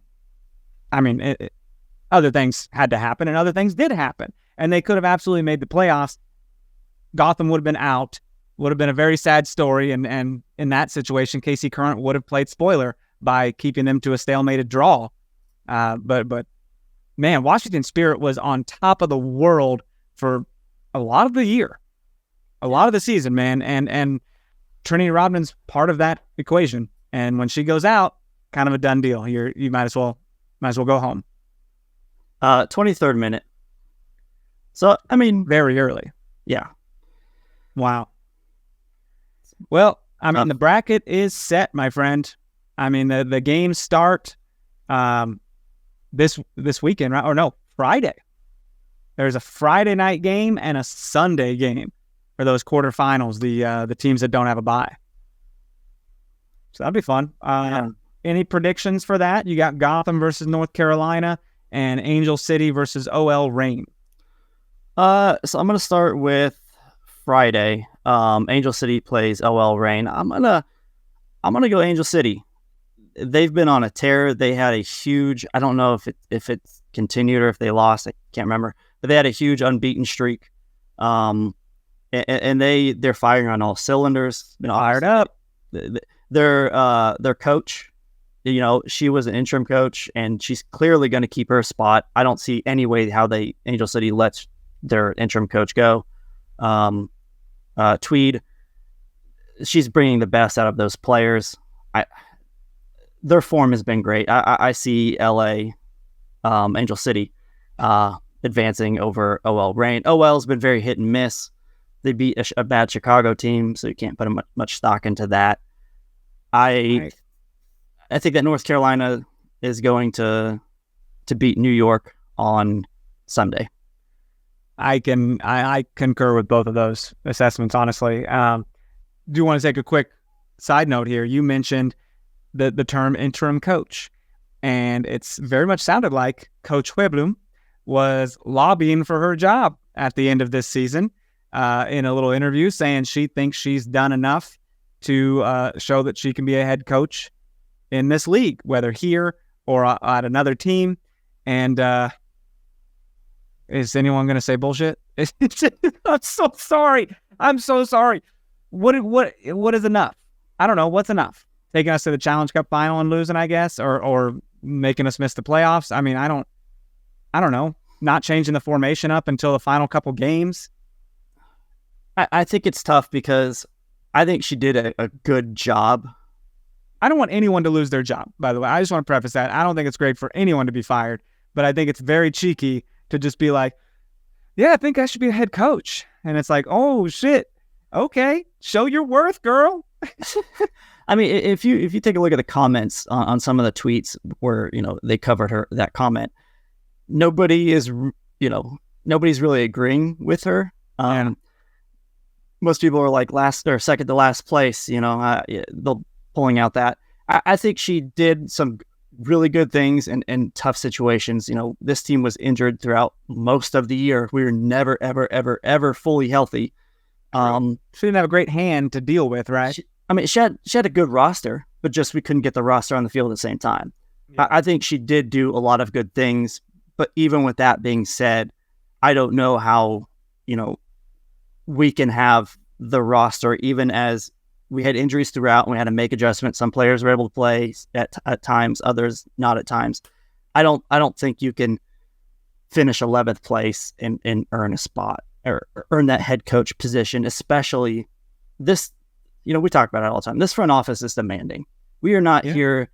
things had to happen, and other things did happen. And they could have absolutely made the playoffs. Gotham would have been out, would have been a very sad story. And in that situation, KC Current would have played spoiler by keeping them to a stalemated draw. But man, Washington Spirit was on top of the world for a lot of the year. A lot of the season, man, and Trinity Rodman's part of that equation. And when she goes out, kind of a done deal. You might as well go home. 23rd minute. So I mean, very early. Yeah. Wow. Well, I mean, the bracket is set, my friend. I mean, the games start this weekend, right? Or no, Friday. There's a Friday night game and a Sunday game for those quarterfinals, the teams that don't have a bye. So that'd be fun. Any predictions for that? You got Gotham versus North Carolina and Angel City versus OL Reign. So I'm gonna start with Friday. Angel City plays OL Reign. I'm gonna go Angel City. They've been on a tear. They had a huge, I don't know if it's continued or if they lost, I can't remember, but they had a huge unbeaten streak. And they're firing on all cylinders. Fired up. Their coach, she was an interim coach, and she's clearly going to keep her spot. I don't see any way how Angel City lets their interim coach go. Tweed, she's bringing the best out of those players. Their form has been great. I see LA, Angel City, advancing over OL Reign. OL's been very hit and miss. They beat a bad Chicago team, so you can't put much stock into that. I think that North Carolina is going to beat New York on Sunday. I concur with both of those assessments, honestly. Do want to take a quick side note here. You mentioned the term interim coach, and it's very much sounded like Coach Hueblum was lobbying for her job at the end of this season in a little interview, saying she thinks she's done enough to show that she can be a head coach in this league, whether here or at another team. And is anyone going to say bullshit? I'm so sorry. What is enough? I don't know. What's enough? Taking us to the Challenge Cup final and losing, I guess, or making us miss the playoffs. I mean, I don't know. Not changing the formation up until the final couple games. I think it's tough because I think she did a good job. I don't want anyone to lose their job, by the way. I just want to preface that. I don't think it's great for anyone to be fired, but I think it's very cheeky to just be like, yeah, I think I should be a head coach. And it's like, oh, shit. Okay, show your worth, girl. I mean, if you take a look at the comments on some of the tweets where, they covered that comment, nobody's really agreeing with her. Most people are like last or second to last place, they'll pulling out that. I think she did some really good things in tough situations. This team was injured throughout most of the year. We were never, ever, ever, ever fully healthy. She didn't have a great hand to deal with, right? She had a good roster, but just we couldn't get the roster on the field at the same time. Yeah. I think she did do a lot of good things, but even with that being said, I don't know how, we can have the roster, even as we had injuries throughout and we had to make adjustments. Some players were able to play at times, others not at times. I don't think you can finish 11th place and earn a spot or earn that head coach position, especially this we talk about it all the time. This front office is demanding. We are not here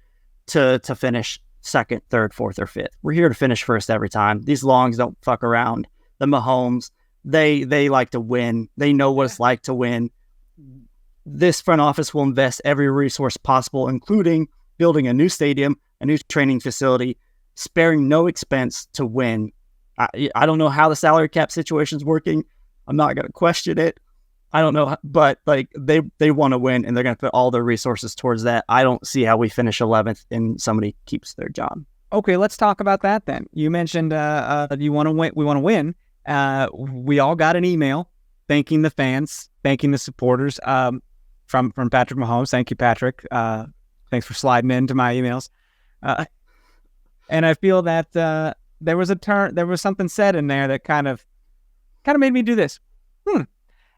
to finish second, third, fourth, or fifth. We're here to finish first every time. These Longs don't fuck around. The Mahomes, they like to win. They know what it's like to win. This front office will invest every resource possible, including building a new stadium, a new training facility, sparing no expense to win. I don't know how the salary cap situation is working. I'm not going to question it. I don't know, but like they want to win, and they're going to put all their resources towards that. I don't see how we finish 11th and somebody keeps their job. Okay, let's talk about that then. You mentioned you want to win. We want to win. We all got an email thanking the fans, thanking the supporters from Patrick Mahomes. Thank you, Patrick. Thanks for sliding into my emails. And I feel that there was something said in there that kind of made me do this.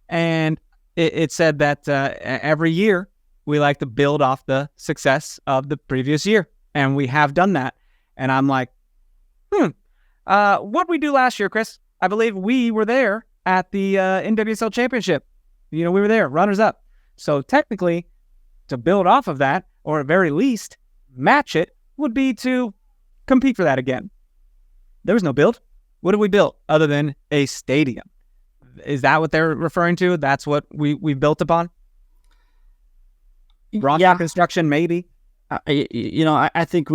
And it said that every year we like to build off the success of the previous year, and we have done that. And I'm like, what we do last year, Chris? I believe we were there at the NWSL Championship. We were there, runners up. So technically, to build off of that, or at very least match it, would be to compete for that again. There was no build. What did we build other than a stadium? Is that what they're referring to? That's what we built upon? Roster construction, maybe. I think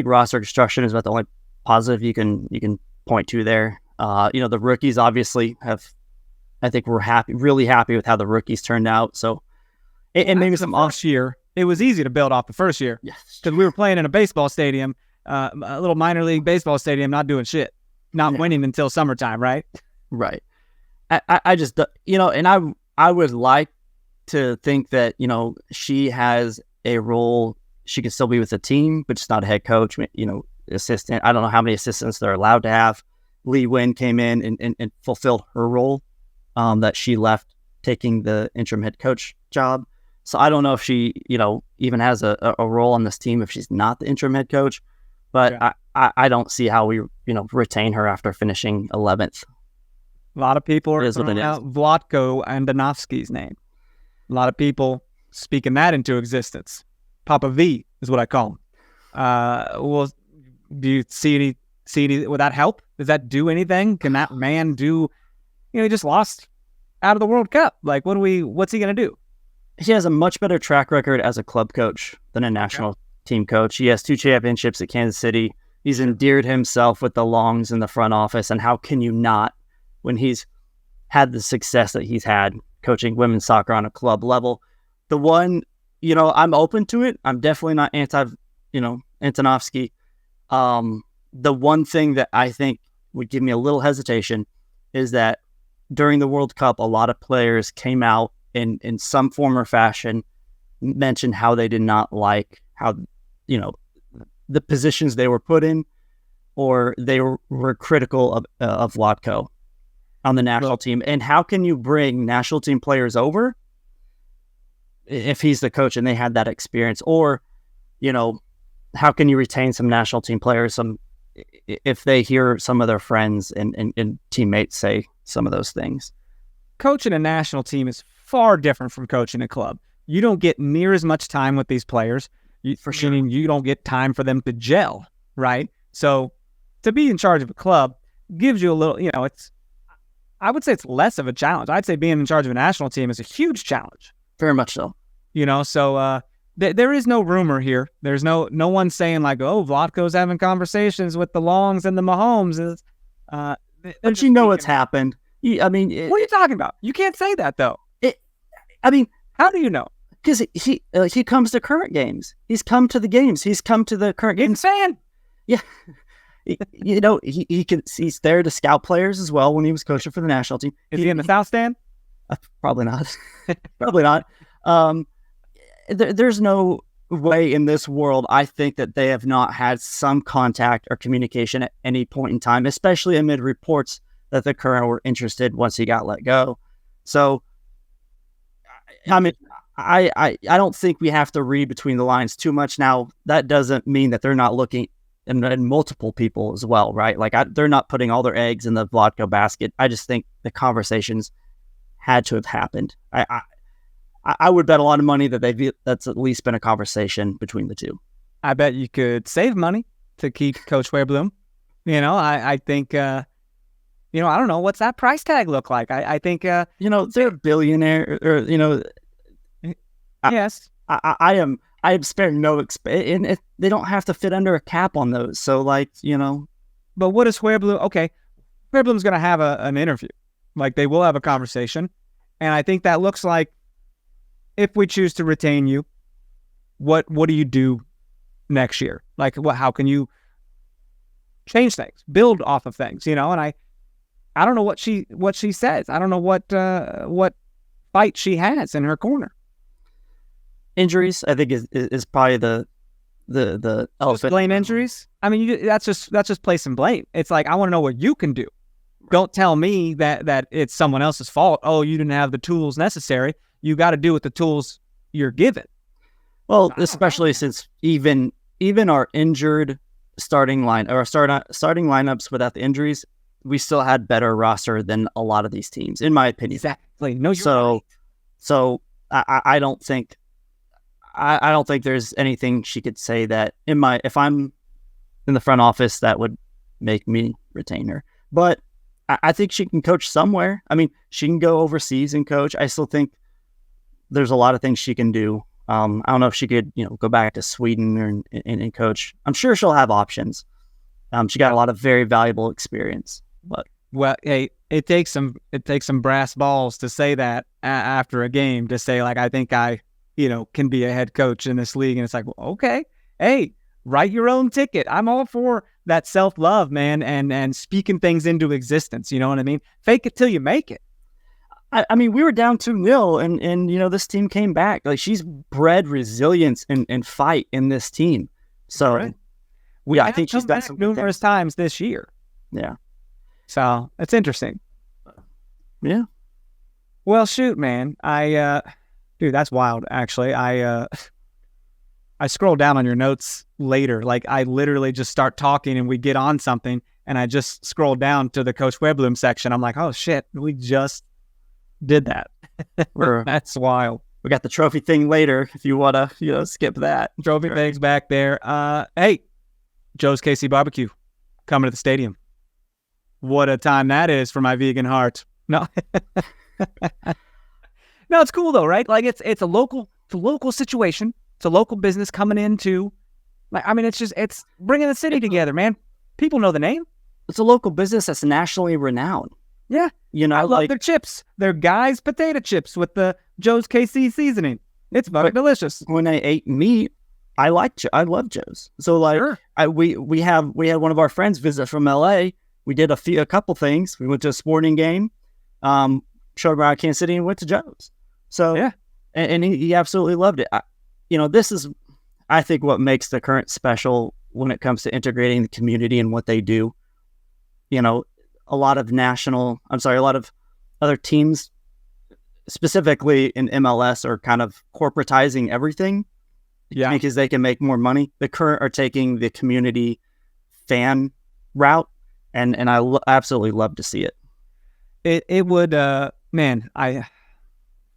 roster construction is about the only positive you can point to there. The rookies obviously have. I think we're really happy with how the rookies turned out. So, and maybe some first year, it was easy to build off the first year. Yes, because we were playing in a baseball stadium, a little minor league baseball stadium, not doing shit, not winning until summertime, right? Right. I just, and I would like to think that, she has a role. She can still be with the team, but just not a head coach, assistant. I don't know how many assistants they're allowed to have. Lee Wynn came in and fulfilled her role that she left taking the interim head coach job. So I don't know if she, even has a role on this team if she's not the interim head coach, but I don't see how we, retain her after finishing 11th. A lot of people are throwing out Vlatko Andonovsky's name. A lot of people speaking that into existence. Papa V is what I call him. Well, do you see any, would that help? Does that do anything? Can that man do, he just lost out of the World Cup. Like, what's he going to do? He has a much better track record as a club coach than a national team coach. He has 2 championships at Kansas City. He's endeared himself with the Longs in the front office. And how can you not when he's had the success that he's had coaching women's soccer on a club level? The one, I'm open to it. I'm definitely not Antonovsky. The one thing that I think would give me a little hesitation is that during the World Cup, a lot of players came out in some form or fashion, mentioned how they did not like how, the positions they were put in, or they were critical of Vlatko on the national team. And how can you bring national team players over if he's the coach and they had that experience? Or, how can you retain some national team players if they hear some of their friends and teammates say some of those things? Coaching a national team is far different from coaching a club. You don't get near as much time with these players. Meaning you don't get time for them to gel, right? So to be in charge of a club gives you a little, I would say it's less of a challenge. I'd say being in charge of a national team is a huge challenge. Very much so. So there is no rumor here. There's no one saying like, oh, Vlatko's having conversations with the Longs and the Mahomes. But it's happened. what are you talking about? You can't say that though. How do you know? Because he comes to current games. He's come to the games. He's come to the current games. Fan. Yeah. He's there to scout players as well when he was coaching for the national team. Is he in the South Stand? Probably not. Probably not. There's no way in this world, I think, that they have not had some contact or communication at any point in time, especially amid reports that the Current were interested once he got let go. So, I don't think we have to read between the lines too much. Now, that doesn't mean that they're not looking in multiple people as well, right? Like, they're not putting all their eggs in the Vlatko basket. I just think the conversations had to have happened. I would bet a lot of money that that's at least been a conversation between the two. I bet you could save money to keep Coach Wehrblum. I think, I don't know. What's that price tag look like? I think, they're a billionaire yes. I am sparing no and they don't have to fit under a cap on those. So But what is Wehrblum? Okay. Wehrblum's going to have an interview. Like they will have a conversation. And I think that looks like, if we choose to retain you, what do you do next year? Like, how can you change things, build off of things, And I don't know what she says. I don't know what fight she has in her corner. Injuries, I think, is probably the elephant. Blame injuries. I mean, that's just placing blame. It's like, I want to know what you can do. Don't tell me that it's someone else's fault. Oh, you didn't have the tools necessary. You got to do with the tools you're given. Well, especially since even our injured starting lineups without the injuries, we still had better roster than a lot of these teams, in my opinion. Exactly. No, you're right. So I don't think there's anything she could say that if I'm in the front office that would make me retain her. But I think she can coach somewhere. I mean, she can go overseas and coach. I still think there's a lot of things she can do. I don't know if she could, go back to Sweden and coach. I'm sure she'll have options. She got a lot of very valuable experience. But hey, it takes some brass balls to say that after a game, to say like, I think I can be a head coach in this league. And it's like, well, okay, hey, write your own ticket. I'm all for that self-love, man, and speaking things into existence. You know what I mean? Fake it till you make it. I mean, we were down 2-0 and this team came back. Like, she's bred resilience and fight in this team. So right. I think she's done some numerous times this year. Yeah. So it's interesting. Yeah. Well, shoot, man. Dude, that's wild. Actually, I scroll down on your notes later. Like, I literally just start talking and we get on something, and I just scroll down to the Coach Wehrblum section. I'm like, oh shit, we just did that. That's wild. We got the trophy thing later if you want to, skip that. Trophy thing's back there. Hey, Joe's KC Barbecue coming to the stadium. What a time that is for my vegan heart. No. No, it's cool though, right? Like it's a local situation. It's a local business coming into, like, I mean, it's bringing the city together, man. People know the name. It's a local business that's nationally renowned. Yeah. I love their chips. Their Guy's potato chips with the Joe's KC seasoning. It's fucking delicious. When I ate meat, I love Joe's. So like, sure. We had one of our friends visit from LA. We did a couple things. We went to a sporting game, showed around Kansas City, and went to Joe's. So yeah, and he absolutely loved it. This is, I think, what makes the Current special when it comes to integrating the community and what they do. A lot of other teams, specifically in MLS, are kind of corporatizing everything. Yeah, because they can make more money. The Current are taking the community fan route, and I absolutely love to see it. It would, man. I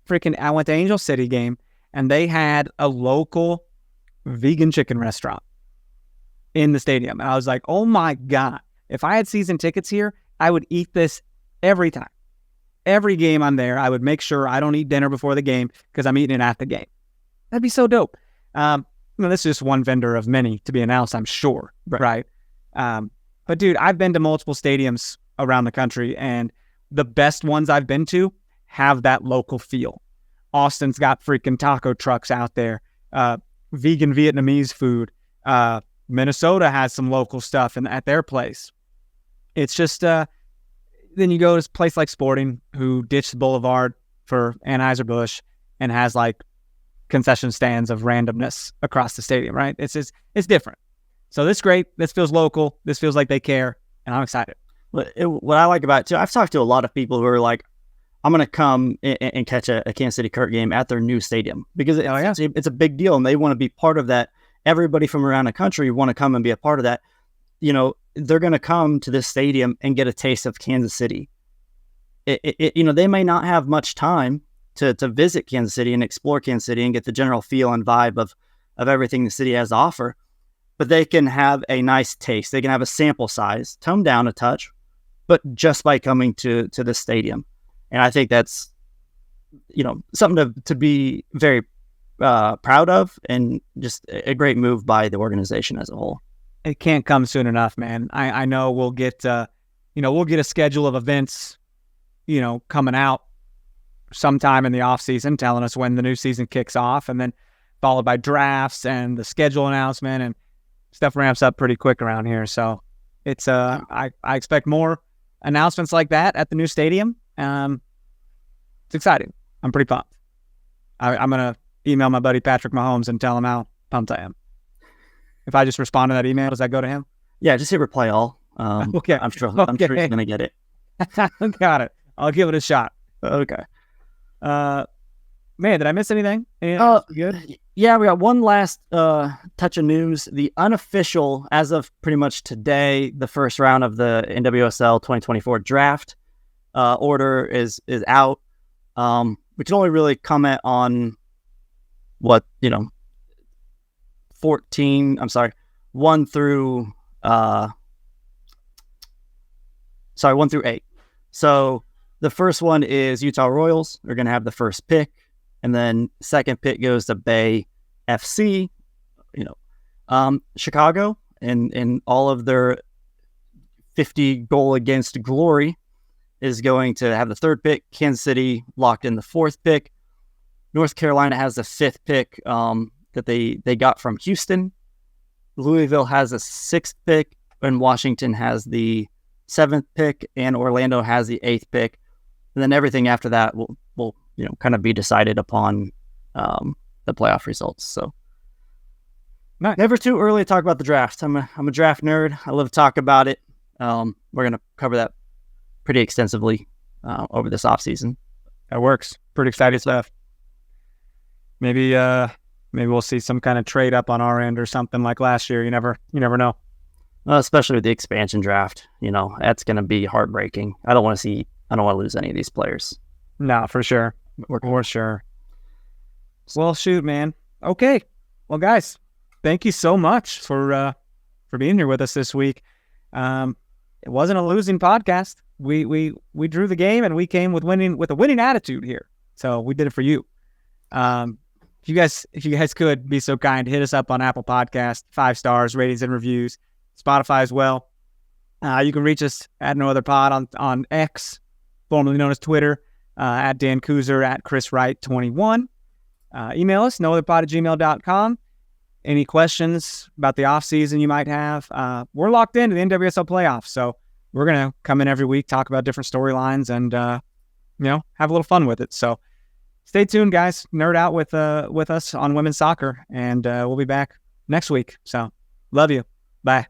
went to Angel City game, and they had a local vegan chicken restaurant in the stadium, and I was like, oh my god! If I had season tickets here, I would eat this every time. Every game I'm there, I would make sure I don't eat dinner before the game because I'm eating it at the game. That'd be so dope. This is just one vendor of many to be announced, I'm sure. Right? But dude, I've been to multiple stadiums around the country, and the best ones I've been to have that local feel. Austin's got freaking taco trucks out there, vegan Vietnamese food. Minnesota has some local stuff at their place. It's just, then you go to a place like Sporting, who ditched the Boulevard for Anheuser-Busch and has like concession stands of randomness across the stadium, right? It's different. So this is great. This feels local. This feels like they care, and I'm excited. What I like about it too, I've talked to a lot of people who are like, I'm going to come and catch a Kansas City Current game at their new stadium because it's a big deal, and they want to be part of that. Everybody from around the country want to come and be a part of that. They're going to come to this stadium and get a taste of Kansas City. They may not have much time to visit Kansas City and explore Kansas City and get the general feel and vibe of everything the city has to offer. But they can have a nice taste. They can have a sample size, tone down a touch, but just by coming to the stadium. And I think that's, something to be very proud of, and just a great move by the organization as a whole. It can't come soon enough, man. I know we'll get a schedule of events, coming out sometime in the offseason telling us when the new season kicks off, and then followed by drafts and the schedule announcement, and stuff ramps up pretty quick around here. So it's I expect more announcements like that at the new stadium. It's exciting. I'm pretty pumped. I'm going to email my buddy Patrick Mahomes and tell him how pumped I am. If I just respond to that email, does that go to him? Yeah, just hit reply all. Okay. I'm sure he's going to get it. Got it. I'll give it a shot. Okay. Man, did I miss anything? Good? Yeah, we got one last touch of news. The unofficial, as of pretty much today, the first round of the NWSL 2024 draft order is out. We can only really comment on what, 1 through 8. So the first one is Utah Royals. They're going to have the first pick. And then second pick goes to Bay FC, Chicago, and all of their 50 goal against glory is going to have the third pick. Kansas City locked in the fourth pick. North Carolina has the fifth pick that they got from Houston. Louisville has a sixth pick, and Washington has the seventh pick, and Orlando has the eighth pick. And then everything after that will kind of be decided upon the playoff results. So nice. Never too early to talk about the draft. I'm a draft nerd. I love to talk about it. We're going to cover that pretty extensively over this offseason. That works. Pretty exciting stuff. Maybe we'll see some kind of trade up on our end or something like last year. You never know. Especially with the expansion draft, that's going to be heartbreaking. I don't want to lose any of these players. No, for sure. For sure. Well, shoot, man. Okay. Well, guys, thank you so much for being here with us this week. It wasn't a losing podcast. We drew the game, and we came with a winning attitude here. So we did it for you. If you guys could be so kind, hit us up on Apple Podcast, 5 stars, ratings and reviews, Spotify as well. You can reach us at No Other Pod on X, formerly known as Twitter, at Dan Kooser, at Chris Wright 21. Email us, nootherpod@gmail.com. Any questions about the offseason you might have? We're locked into the NWSL playoffs, so we're going to come in every week, talk about different storylines, and have a little fun with it. So stay tuned, guys. Nerd out with us on women's soccer, and we'll be back next week. So love you. Bye.